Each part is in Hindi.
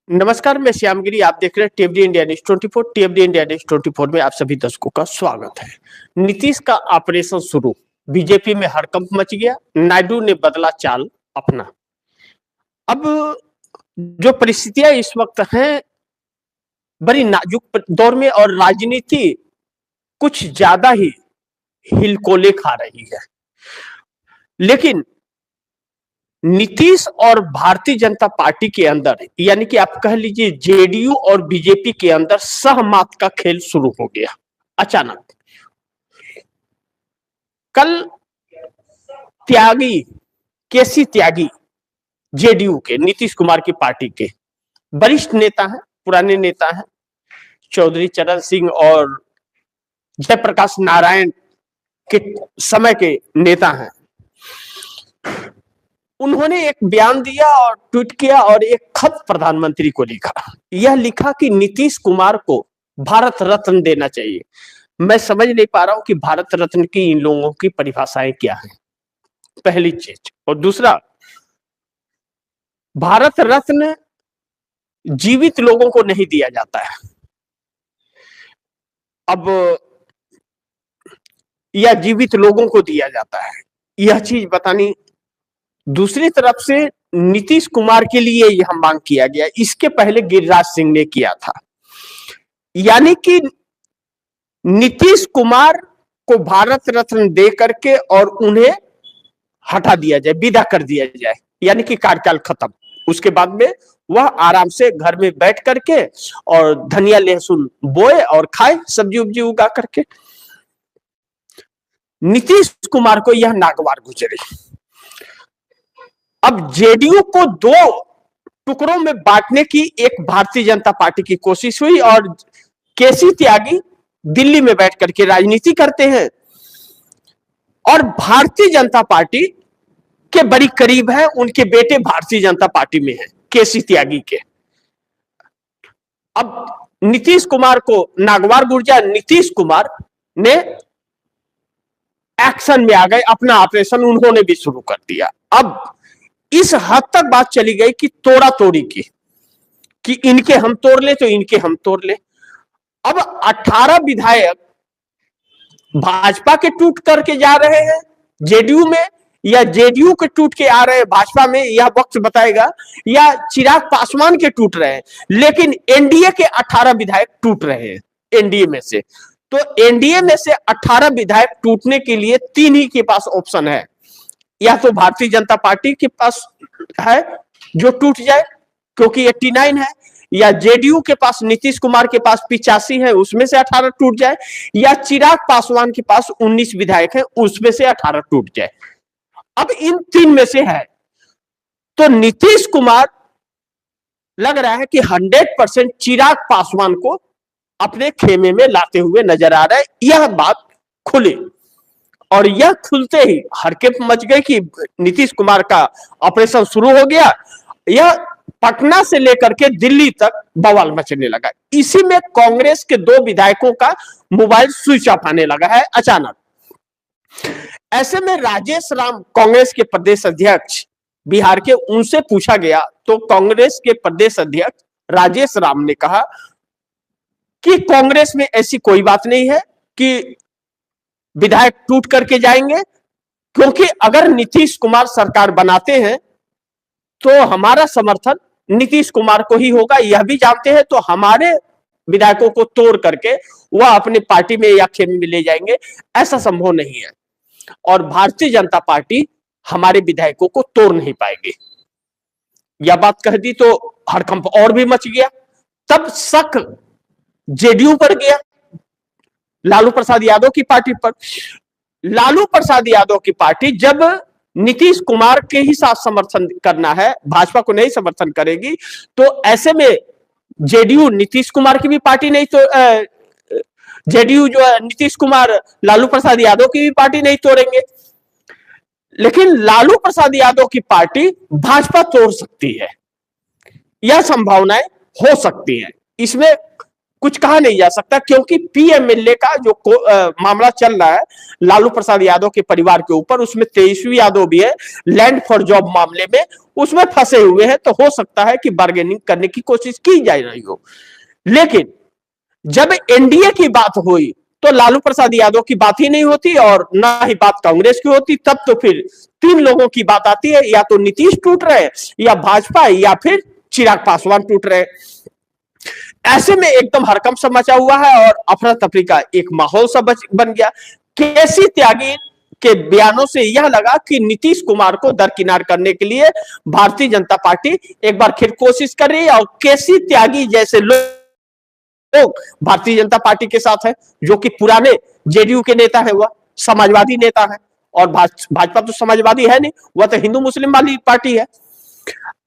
नमस्कार, मैं श्यामगिरी। आप देख रहे हैं टीएफडी इंडिया न्यूज 24। टीएफडी इंडिया न्यूज 24 में आप सभी दर्शकों का स्वागत है। नीतीश का ऑपरेशन शुरू, बीजेपी में हड़कंप मच गया। नायडू ने बदला चाल अपना। अब जो परिस्थितियां इस वक्त हैं, बड़ी नाजुक दौर में, और राजनीति कुछ ज्यादा ही हिलकोले खा रही है। लेकिन नीतीश और भारतीय जनता पार्टी के अंदर, यानी कि आप कह लीजिए जेडीयू और बीजेपी के अंदर सहमत का खेल शुरू हो गया अचानक। कल त्यागी, केसी त्यागी, जेडीयू के, नीतीश कुमार की पार्टी के वरिष्ठ नेता हैं, पुराने नेता हैं, चौधरी चरण सिंह और जयप्रकाश नारायण के समय के नेता हैं। उन्होंने एक बयान दिया और ट्वीट किया और एक खत प्रधानमंत्री को लिखा। यह लिखा कि नीतीश कुमार को भारत रत्न देना चाहिए। मैं समझ नहीं पा रहा हूं कि भारत रत्न की इन लोगों की परिभाषाएं क्या हैं, पहली चीज। और दूसरा, भारत रत्न जीवित लोगों को नहीं दिया जाता है। अब यह जीवित लोगों को दिया जाता है, यह चीज बतानी। दूसरी तरफ से नीतीश कुमार के लिए यह मांग किया गया, इसके पहले गिरिराज सिंह ने किया था। यानी कि नीतीश कुमार को भारत रत्न दे करके और उन्हें हटा दिया जाए, विदा कर दिया जाए, यानी कि कार्यकाल खत्म। उसके बाद में वह आराम से घर में बैठ करके और धनिया लहसुन बोए और खाए, सब्जी उब्जी उगा करके। नीतीश कुमार को यह नागवार गुजरी। अब जेडीयू को दो टुकड़ों में बांटने की एक भारतीय जनता पार्टी की कोशिश हुई, और केसी त्यागी दिल्ली में बैठ करके राजनीति करते हैं और भारतीय जनता पार्टी के बड़ी करीब है। उनके बेटे भारतीय जनता पार्टी में है, केसी त्यागी के। अब नीतीश कुमार को नागवार गुर्जा, नीतीश कुमार ने एक्शन में आ गए, अपना ऑपरेशन उन्होंने भी शुरू कर दिया। अब इस हद तक बात चली गई कि तोड़ा तोड़ी की, कि इनके हम तोड़ ले तो इनके हम तोड़ ले। अब 18 विधायक भाजपा के टूट करके जा रहे हैं जेडीयू में, या जेडीयू के टूट के आ रहे हैं भाजपा में, यह वक्त बताएगा, या चिराग पासवान के टूट रहे हैं। लेकिन एनडीए के 18 विधायक टूट रहे हैं एनडीए में से। तो एनडीए में से 18 विधायक टूटने के लिए 3 ही के पास ऑप्शन है। या तो भारतीय जनता पार्टी के पास है जो टूट जाए क्योंकि 89 है, या जेडीयू के पास, नीतीश कुमार के पास 85 है, उसमें से 18 टूट जाए, या चिराग पासवान के पास 19 विधायक है, उसमें से 18 टूट जाए। अब इन 3 में से है तो नीतीश कुमार लग रहा है कि 100% चिराग पासवान को अपने खेमे में लाते हुए नजर आ रहा है। यह बात खुली, और यह खुलते ही हड़कंप मच गई कि नीतीश कुमार का ऑपरेशन शुरू हो गया। यह पटना से लेकर के दिल्ली तक बवाल मचने लगा। इसी में कांग्रेस के 2 विधायकों का मोबाइल स्विच ऑफ आने लगा है अचानक। ऐसे में राजेश राम, कांग्रेस के प्रदेश अध्यक्ष बिहार के, उनसे पूछा गया तो कांग्रेस के प्रदेश अध्यक्ष राजेश राम ने कहा कि कांग्रेस में ऐसी कोई बात नहीं है कि विधायक टूट करके जाएंगे, क्योंकि अगर नीतीश कुमार सरकार बनाते हैं तो हमारा समर्थन नीतीश कुमार को ही होगा, यह भी जानते हैं। तो हमारे विधायकों को तोड़ करके वह अपनी पार्टी में या खेमे में ले जाएंगे, ऐसा संभव नहीं है। और भारतीय जनता पार्टी हमारे विधायकों को तोड़ नहीं पाएगी। यह बात कह दी तो हड़कंप और भी मच गया। तब शक जेडीयू पर गया, लालू प्रसाद यादव की पार्टी पर। लालू प्रसाद यादव की पार्टी जब नीतीश कुमार के ही साथ समर्थन करना है, भाजपा को नहीं समर्थन करेगी, तो ऐसे में जेडीयू नीतीश कुमार की भी पार्टी नहीं, तो जेडीयू जो है नीतीश कुमार लालू प्रसाद यादव की भी पार्टी नहीं तोड़ेंगे। लेकिन लालू प्रसाद यादव की पार्टी भाजपा तोड़ सकती है, यह संभावनाएं हो सकती हैं। इसमें कुछ कहा नहीं जा सकता, क्योंकि पीएमएलए का जो मामला चल रहा है लालू प्रसाद यादव के परिवार के ऊपर, उसमें तेजस्वी यादव भी है लैंड फॉर जॉब मामले में, उसमें फंसे हुए हैं। तो हो सकता है कि बार्गेनिंग करने की कोशिश की जा रही हो। लेकिन जब एनडीए की बात हुई तो लालू प्रसाद यादव की बात ही नहीं होती और ना ही बात कांग्रेस की होती। तब तो फिर तीन लोगों की बात आती है, या तो नीतीश टूट रहे, या भाजपा, या फिर चिराग पासवान टूट रहे। ऐसे में एकदम हड़कंप सा मचा हुआ है और अफरा तफरी का एक माहौल सा बन गया। केसी त्यागी के बयानों से यह लगा कि नीतीश कुमार को दरकिनार करने के लिए भारतीय जनता पार्टी एक बार फिर कोशिश कर रही है, और केसी त्यागी जैसे लोग भारतीय जनता पार्टी के साथ है, जो कि पुराने जेडीयू के नेता है, वह समाजवादी नेता है, और भाजपा तो समाजवादी है नहीं, वह तो हिंदू मुस्लिम वाली पार्टी है।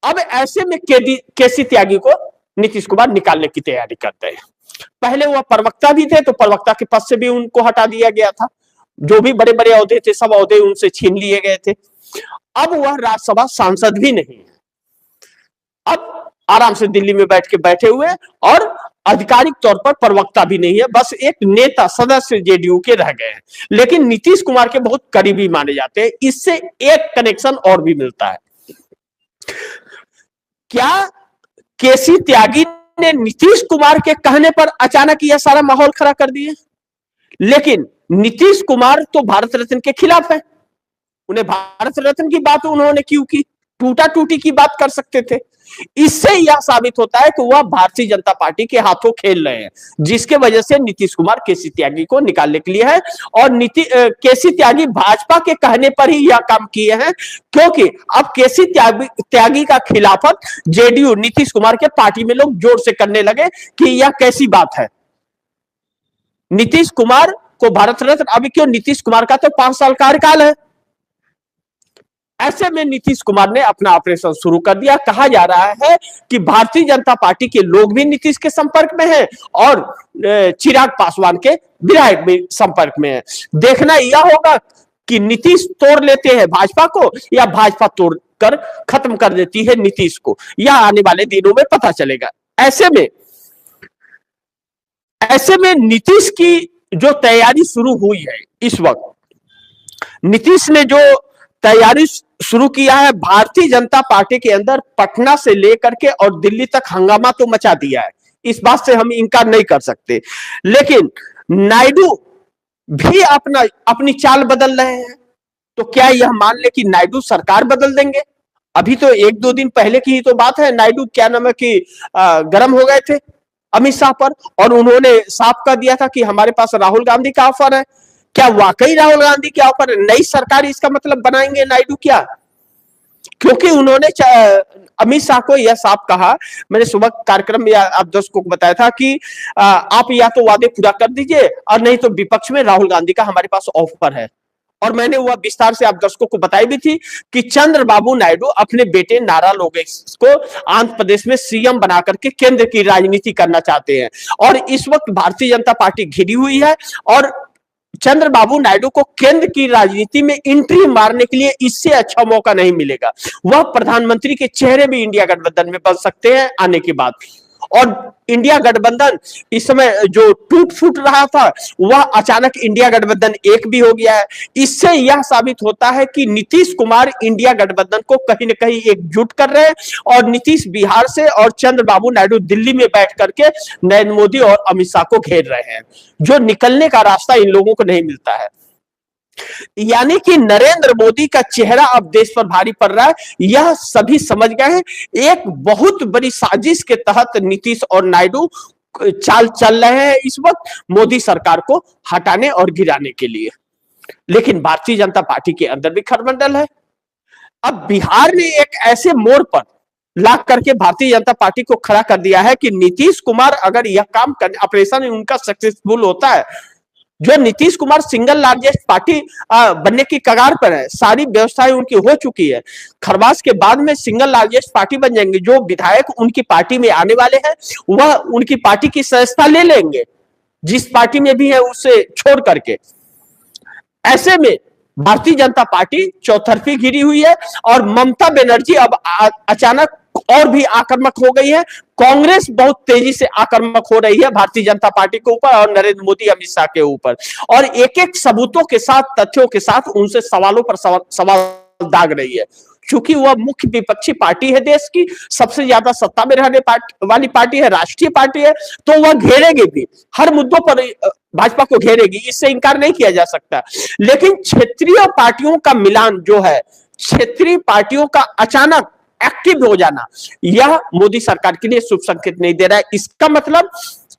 अब ऐसे में केसी त्यागी को नीतीश कुमार निकालने की तैयारी करते हैं। पहले वह प्रवक्ता भी थे, तो प्रवक्ता के पद से भी उनको हटा दिया गया था। जो भी बड़े बड़े औहदे थे, सब औहदे उनसे छीन लिए गए थे। अब वह राज्यसभा सांसद भी नहीं है, अब आराम से दिल्ली में बैठे हुए, और आधिकारिक तौर पर प्रवक्ता भी नहीं है, बस एक नेता सदस्य जेडीयू के रह गए हैं। लेकिन नीतीश कुमार के बहुत करीबी माने जाते हैं। इससे एक कनेक्शन और भी मिलता है। क्या केसी त्यागी ने नीतीश कुमार के कहने पर अचानक यह सारा माहौल खड़ा कर दिया? लेकिन नीतीश कुमार तो भारत रत्न के खिलाफ है, उन्हें भारत रत्न की बात उन्होंने क्यों की? टूटा टूटी की बात कर सकते थे। इससे यह साबित होता है कि वह भारतीय जनता पार्टी के हाथों खेल रहे हैं, जिसके वजह से नीतीश कुमार केसी त्यागी को निकालने के लिए है। और केसी त्यागी भाजपा के कहने पर ही यह काम किए हैं, क्योंकि अब केसी त्यागी का खिलाफत जेडीयू नीतीश कुमार के पार्टी में लोग जोर से करने लगे कि यह कैसी बात है, नीतीश कुमार को भारत रत्न, अभी क्यों, नीतीश कुमार का तो 5 साल कार्यकाल है। ऐसे में नीतीश कुमार ने अपना ऑपरेशन शुरू कर दिया। कहा जा रहा है कि भारतीय जनता पार्टी के लोग भी नीतीश के संपर्क में हैं, और चिराग पासवान के विधायक भी संपर्क में हैं। देखना यह होगा कि नीतीश तोड़ लेते हैं भाजपा को, या भाजपा तोड़कर खत्म कर देती है नीतीश को। यह आने वाले दिनों में पता चलेगा। ऐसे में नीतीश की जो तैयारी शुरू हुई है इस वक्त, नीतीश ने जो तैयारी शुरू किया है, भारतीय जनता पार्टी के अंदर पटना से लेकर के और दिल्ली तक हंगामा तो मचा दिया है, इस बात से हम इनकार नहीं कर सकते। लेकिन नायडू भी अपनी चाल बदल रहे हैं। तो क्या यह मान ले कि नायडू सरकार बदल देंगे? अभी तो 1-2 दिन पहले की ही तो बात है, नायडू क्या नाम है कि गर्म हो गए थे अमित शाह पर, और उन्होंने साफ कर दिया था कि हमारे पास राहुल गांधी का ऑफर है। क्या वाकई राहुल गांधी के ऑफर नई सरकार इसका मतलब बनाएंगे नायडू क्या? क्योंकि उन्होंने अमित शाह को यह साफ कहा, मैंने सुबह कार्यक्रम में आप दर्शकों को बताया था कि आप या तो वादे पूरा कर दीजिए, और नहीं तो विपक्ष में राहुल गांधी का हमारे पास ऑफर है। और मैंने वह विस्तार से आप दर्शकों को बताई भी थी कि चंद्रबाबू नायडू अपने बेटे नारा लोकेश को आंध्र प्रदेश में सीएम बना करके केंद्र की राजनीति करना चाहते हैं। और इस वक्त भारतीय जनता पार्टी घिरी हुई है, और चंद्रबाबू नायडू को केंद्र की राजनीति में एंट्री मारने के लिए इससे अच्छा मौका नहीं मिलेगा। वह प्रधानमंत्री के चेहरे भी इंडिया गठबंधन में बन सकते हैं आने के बाद। और इंडिया गठबंधन इस समय जो टूट फूट रहा था, वह अचानक इंडिया गठबंधन एक भी हो गया है। इससे यह साबित होता है कि नीतीश कुमार इंडिया गठबंधन को कहीं ना कहीं एकजुट कर रहे हैं, और नीतीश बिहार से और चंद्रबाबू नायडू दिल्ली में बैठ करके नरेंद्र मोदी और अमित शाह को घेर रहे हैं, जो निकलने का रास्ता इन लोगों को नहीं मिलता है। यानी कि नरेंद्र मोदी का चेहरा अब देश पर भारी पड़ रहा है, यह सभी समझ गए हैं। एक बहुत बड़ी साजिश के तहत नीतीश और नायडू चाल चल रहे हैं इस वक्त मोदी सरकार को हटाने और गिराने के लिए। लेकिन भारतीय जनता पार्टी के अंदर भी खरबंडल है। अब बिहार ने एक ऐसे मोड़ पर ला करके भारतीय जनता पार्टी को खड़ा कर दिया है कि नीतीश कुमार अगर यह काम कर, ऑपरेशन उनका सक्सेसफुल होता है, जो Nitish Kumar single largest party बनने की कगार पर है, सारी व्यवस्थाएं उनकी हो चुकी है, खरवास के बाद में सिंगल लार्जेस्ट पार्टी बन जाएंगे। जो विधायक उनकी पार्टी में आने वाले हैं वह उनकी पार्टी की सदस्यता ले लेंगे, जिस पार्टी में भी है उससे छोड़ करके। ऐसे में भारतीय जनता पार्टी चौतरफी घिरी हुई है और ममता बनर्जी अब अचानक और भी आक्रामक हो गई है। कांग्रेस बहुत तेजी से आक्रामक हो रही है भारतीय जनता पार्टी के ऊपर और नरेंद्र मोदी अमित शाह के ऊपर, और एक एक सबूतों के साथ, तथ्यों के साथ उनसे सवालों पर सवाल दाग रही है। क्योंकि वह मुख्य विपक्षी पार्टी है, देश की सबसे ज्यादा सत्ता में रहने वाली पार्टी है, राष्ट्रीय पार्टी है, तो वह घेरेगी भी, हर मुद्दों पर भाजपा को घेरेगी, इससे इंकार नहीं किया जा सकता। लेकिन क्षेत्रीय पार्टियों का मिलान जो है, क्षेत्रीय पार्टियों का अचानक एक्टिव हो जाना, यह मोदी सरकार के लिए शुभ संकेत नहीं दे रहा है। इसका मतलब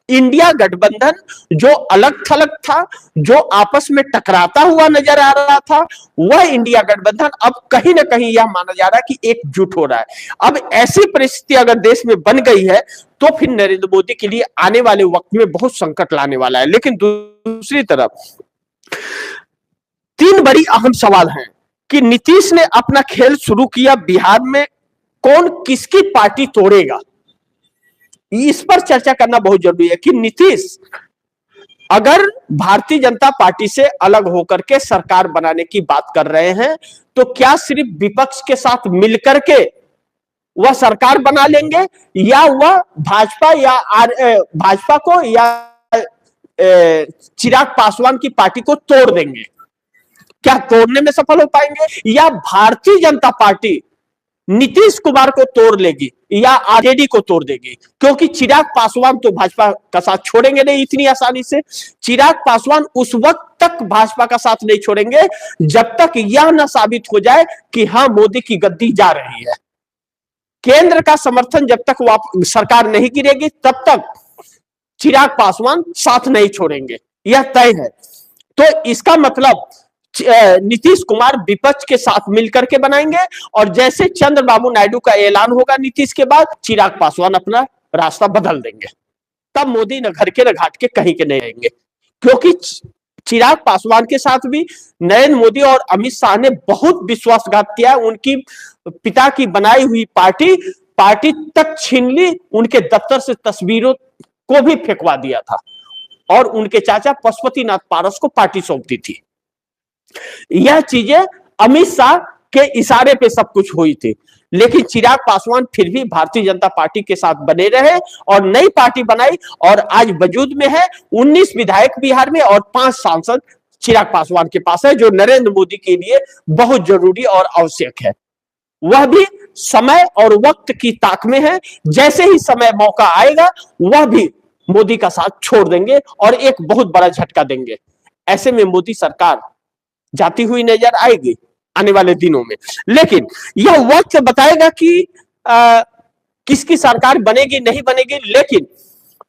इंडिया गठबंधन जो अलग थलग था, जो आपस में टकराता हुआ नजर आ रहा था, वह इंडिया गठबंधन अब कहीं ना कहीं यह माना जा रहा है कि एकजुट हो रहा है। अब ऐसी परिस्थिति अगर देश में बन गई है तो फिर नरेंद्र मोदी के लिए आने वाले वक्त में बहुत संकट लाने वाला है। लेकिन दूसरी तरफ तीन बड़ी अहम सवाल हैं कि नीतीश ने अपना खेल शुरू किया बिहार में, कौन किसकी पार्टी तोड़ेगा, इस पर चर्चा करना बहुत जरूरी है कि नीतीश अगर भारतीय जनता पार्टी से अलग होकर के सरकार बनाने की बात कर रहे हैं तो क्या सिर्फ विपक्ष के साथ मिलकर के वह सरकार बना लेंगे, या वह भाजपा को या चिराग पासवान की पार्टी को तोड़ देंगे। क्या तोड़ने में सफल हो पाएंगे, या भारतीय जनता पार्टी नीतीश कुमार को तोड़ लेगी या आरजेडी को तोड़ देगी? क्योंकि चिराग पासवान तो भाजपा का साथ छोड़ेंगे नहीं इतनी आसानी से। चिराग पासवान उस वक्त तक भाजपा का साथ नहीं छोड़ेंगे जब तक यह न साबित हो जाए कि हां, मोदी की गद्दी जा रही है। केंद्र का समर्थन जब तक सरकार नहीं गिरेगी तब तक चिराग पासवान साथ नहीं छोड़ेंगे, यह तय है। तो इसका मतलब नीतीश कुमार विपक्ष के साथ मिलकर के बनाएंगे, और जैसे चंद्रबाबू नायडू का ऐलान होगा नीतीश के बाद, चिराग पासवान अपना रास्ता बदल देंगे। तब मोदी न घर के न घाट के कहीं के नहीं रहेंगे, क्योंकि चिराग पासवान के साथ भी नरेंद्र मोदी और अमित शाह ने बहुत विश्वासघात किया। उनकी पिता की बनाई हुई पार्टी तक छीन ली, उनके दफ्तर से तस्वीरों को भी फेंकवा दिया था, और उनके चाचा पशुपतिनाथ पारस को पार्टी सौंप दी थी। यह चीजें अमित शाह के इशारे पे सब कुछ हुई थी। लेकिन चिराग पासवान फिर भी भारतीय जनता पार्टी के साथ बने रहे और नई पार्टी बनाई, और आज वजूद में है 19 विधायक बिहार में और 5 सांसद चिराग पासवान के पास है, जो नरेंद्र मोदी के लिए बहुत जरूरी और आवश्यक है। वह भी समय और वक्त की ताक में है, जैसे ही समय मौका आएगा वह भी मोदी का साथ छोड़ देंगे और एक बहुत बड़ा झटका देंगे। ऐसे में मोदी सरकार जाती हुई नजर आएगी आने वाले दिनों में। लेकिन यह वक्त बताएगा कि किसकी सरकार बनेगी नहीं बनेगी। लेकिन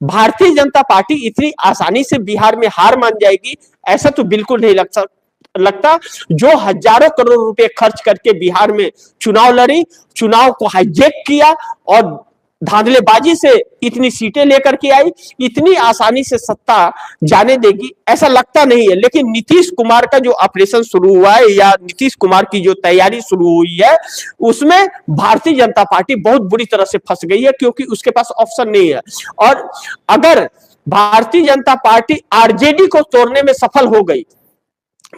भारतीय जनता पार्टी इतनी आसानी से बिहार में हार मान जाएगी ऐसा तो बिल्कुल नहीं लगता। जो हजारों करोड़ रुपए खर्च करके बिहार में चुनाव लड़ी, चुनाव को हाईजैक किया और धांधलेबाजी से इतनी सीटें लेकर के आई, इतनी आसानी से सत्ता जाने देगी ऐसा लगता नहीं है। लेकिन नीतीश कुमार का जो ऑपरेशन शुरू हुआ है या नीतीश कुमार की जो तैयारी शुरू हुई है, उसमें भारतीय जनता पार्टी बहुत बुरी तरह से फंस गई है, क्योंकि उसके पास ऑप्शन नहीं है। और अगर भारतीय जनता पार्टी आरजेडी को तोड़ने में सफल हो गई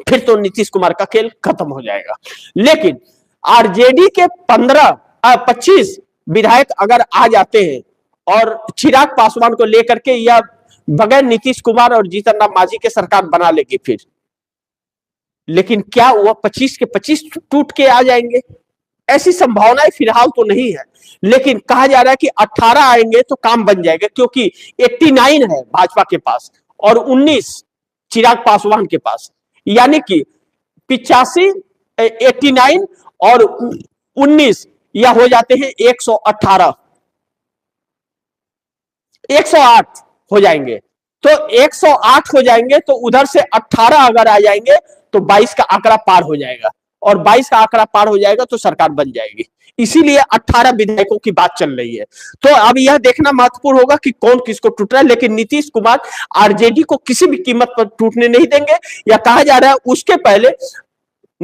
फिर तो नीतीश कुमार का खेल खत्म हो जाएगा। लेकिन आरजेडी के 25 विधायक अगर आ जाते हैं और चिराग पासवान को लेकर के या बगैर नीतीश कुमार और जीतन राम मांझी के सरकार बना लेगी फिर, लेकिन क्या वह 25 के 25 टूट के आ जाएंगे? ऐसी संभावनाएं फिलहाल तो नहीं है। लेकिन कहा जा रहा है कि 18 आएंगे तो काम बन जाएगा, क्योंकि 89 है भाजपा के पास और 19 चिराग पासवान के पास, यानी कि 85, 89 और 19 या हो जाते हैं 118, 108 हो जाएंगे। तो 108 हो जाएंगे तो उधर से 18 अगर आ जाएंगे तो 22 का आंकड़ा पार हो जाएगा, और 22 का आंकड़ा पार हो जाएगा तो सरकार बन जाएगी। इसीलिए 18 विधायकों की बात चल रही है। तो अब यह देखना महत्वपूर्ण होगा कि कौन किसको टूट रहा है। लेकिन नीतीश कुमार आरजेडी को किसी भी कीमत पर टूटने नहीं देंगे, या कहा जा रहा है उसके पहले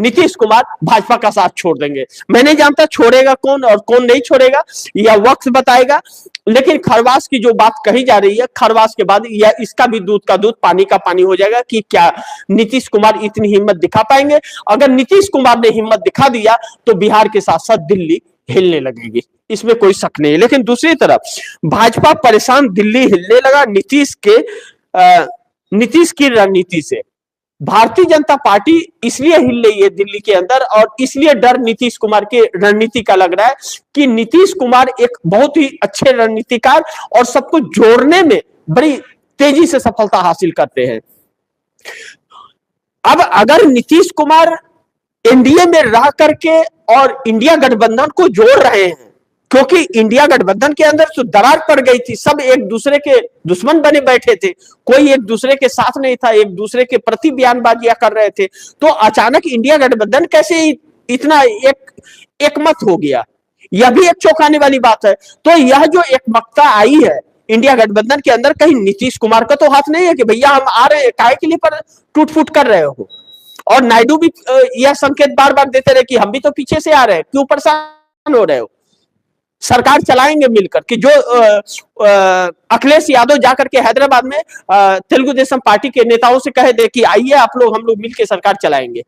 नीतीश कुमार भाजपा का साथ छोड़ देंगे। मैं नहीं जानता छोड़ेगा कौन और कौन नहीं छोड़ेगा, यह वक्त बताएगा। लेकिन खरवास की जो बात कही जा रही है, खरवास के बाद यह इसका भी दूध का दूध पानी का पानी हो जाएगा कि क्या नीतीश कुमार इतनी हिम्मत दिखा पाएंगे। अगर नीतीश कुमार ने हिम्मत दिखा दिया तो बिहार के साथ साथ दिल्ली हिलने लगेगी, इसमें कोई शक नहीं है। लेकिन दूसरी तरफ भाजपा परेशान, दिल्ली हिलने लगा नीतीश की रणनीति से। भारतीय जनता पार्टी इसलिए हिल रही है दिल्ली के अंदर, और इसलिए डर नीतीश कुमार के रणनीति का लग रहा है कि नीतीश कुमार एक बहुत ही अच्छे रणनीतिकार और सबको जोड़ने में बड़ी तेजी से सफलता हासिल करते हैं। अब अगर नीतीश कुमार एनडीए में रह करके और इंडिया गठबंधन को जोड़ रहे हैं, क्योंकि इंडिया गठबंधन के अंदर तो दरार पड़ गई थी, सब एक दूसरे के दुश्मन बने बैठे थे, कोई एक दूसरे के साथ नहीं था, एक दूसरे के प्रति बयानबाजियां कर रहे थे। तो अचानक इंडिया गठबंधन कैसे इतना एकमत हो गया, यह भी एक चौंकाने वाली बात है। तो यह जो एकमतता आई है इंडिया गठबंधन के अंदर, कहीं नीतीश कुमार का तो हाथ नहीं है कि भैया हम आ रहे हैं, काहे के लिए पर टूट फूट कर रहे हो। और नायडू भी यह संकेत बार बार देते रहे कि हम भी तो पीछे से आ रहे हैं, क्यों परेशान हो रहे हो, सरकार चलाएंगे मिलकर। कि जो अखिलेश यादव जाकर के हैदराबाद में तेलुगु देशम पार्टी के नेताओं से कहे दे कि आइए आप लोग, हम लोग मिलकर सरकार चलाएंगे।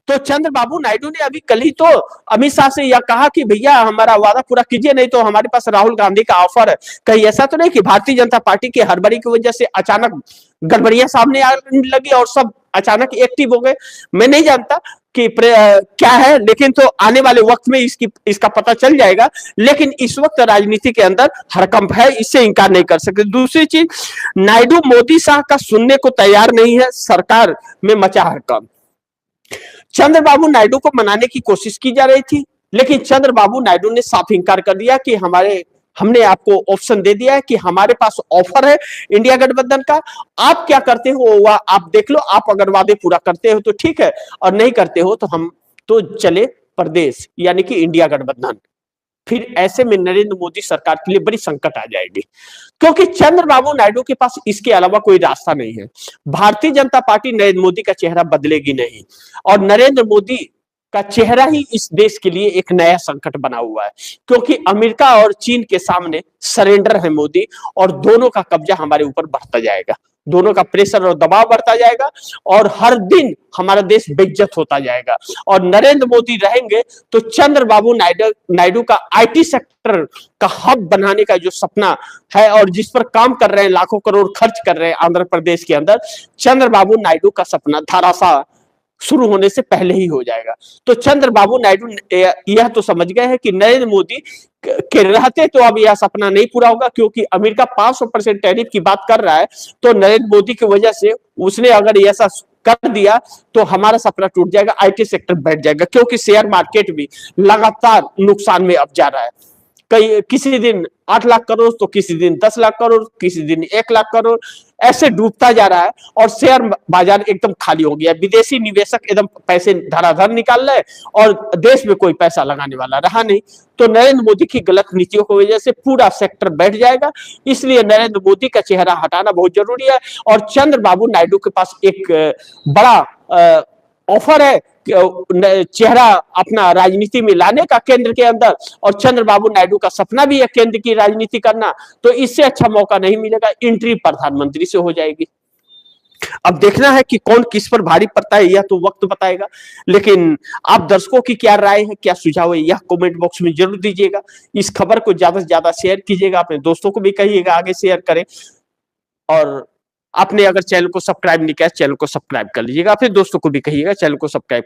तो चंद्रबाबू नायडू ने अभी कल ही तो अमित शाह से यह कहा कि भैया हमारा वादा पूरा कीजिए, नहीं तो हमारे पास राहुल गांधी का ऑफर है। कहीं ऐसा तो नहीं कि भारतीय जनता पार्टी की हड़बड़ी की वजह से अचानक गड़बड़ियां सामने आने लगी और सब अचानक एक्टिव हो गए। मैं नहीं जानता कि क्या है, लेकिन तो आने वाले वक्त में इसका पता चल जाएगा। लेकिन इस वक्त राजनीति के अंदर हड़कंप है, इससे इंकार नहीं कर सकते। दूसरी चीज, नायडू मोदी शाह का सुनने को तैयार नहीं है, सरकार में मचा हड़कंप। चंद्रबाबू नायडू को मनाने की कोशिश की जा रही थी, लेकिन चंद्रबाबू नायडू ने साफ इंकार कर दिया कि हमने आपको ऑप्शन दे दिया है कि हमारे पास ऑफर है इंडिया गठबंधन का, आप क्या करते हो वह आप देख लो, आप अगर वादे पूरा करते हो तो ठीक है, और नहीं करते हो तो हम तो चले प्रदेश, यानी कि इंडिया गठबंधन। फिर ऐसे में नरेंद्र मोदी सरकार के लिए बड़ी संकट आ जाएगी, क्योंकि चंद्रबाबू नायडू के पास इसके अलावा कोई रास्ता नहीं है। भारतीय जनता पार्टी नरेंद्र मोदी का चेहरा बदलेगी नहीं, और नरेंद्र मोदी का चेहरा ही इस देश के लिए एक नया संकट बना हुआ है, क्योंकि अमेरिका और चीन के सामने सरेंडर है मोदी, और दोनों का कब्जा हमारे ऊपर बढ़ता जाएगा, दोनों का प्रेशर और दबाव बढ़ता जाएगा, और हर दिन हमारा देश बेइज्जत होता जाएगा। और नरेंद्र मोदी रहेंगे तो चंद्रबाबू नायडू का आईटी सेक्टर का हब बनाने का जो सपना है और जिस पर काम कर रहे हैं, लाखों करोड़ खर्च कर रहे हैं आंध्र प्रदेश के अंदर, चंद्रबाबू नायडू का सपना धराशायी शुरू होने से पहले ही हो जाएगा। तो चंद्रबाबू नायडू यह तो समझ गए हैं कि नरेंद्र मोदी के रहते तो अब यह सपना नहीं पूरा होगा, क्योंकि अमेरिका 500% टैरिफ की बात कर रहा है, तो नरेंद्र मोदी की वजह से उसने अगर ऐसा कर दिया तो हमारा सपना टूट जाएगा, आईटी सेक्टर बैठ जाएगा, क्योंकि शेयर मार्केट भी लगातार नुकसान में अब जा रहा है। किसी दिन 8 लाख करोड़ तो किसी दिन 10 लाख करोड़, किसी दिन 1 लाख करोड़, ऐसे डूबता जा रहा है, और शेयर बाजार एकदम खाली हो गया। विदेशी निवेशक एकदम पैसे धड़ाधड़ निकाल रहे, और देश में कोई पैसा लगाने वाला रहा नहीं। तो नरेंद्र मोदी की गलत नीतियों की वजह से पूरा सेक्टर बैठ जाएगा, इसलिए नरेंद्र मोदी का चेहरा हटाना बहुत जरूरी है। और चंद्रबाबू नायडू के पास एक बड़ा ऑफर है चेहरा अपना राजनीति में लाने का केंद्र के अंदर, और चंद्रबाबू नायडू का सपना भी है केंद्र की राजनीति करना, तो इससे अच्छा मौका नहीं मिलेगा, एंट्री प्रधानमंत्री से हो जाएगी। अब देखना है कि कौन किस पर भारी पड़ता है, यह तो वक्त बताएगा। लेकिन आप दर्शकों की क्या राय है, क्या सुझाव है, यह कमेंट बॉक्स में जरूर दीजिएगा। इस खबर को ज्यादा से ज्यादा शेयर कीजिएगा, अपने दोस्तों को भी कहिएगा आगे शेयर करें, और आपने अगर चैनल को सब्सक्राइब नहीं किया चैनल को सब्सक्राइब कर लीजिएगा, अपने दोस्तों को भी कहिएगा चैनल को सब्सक्राइब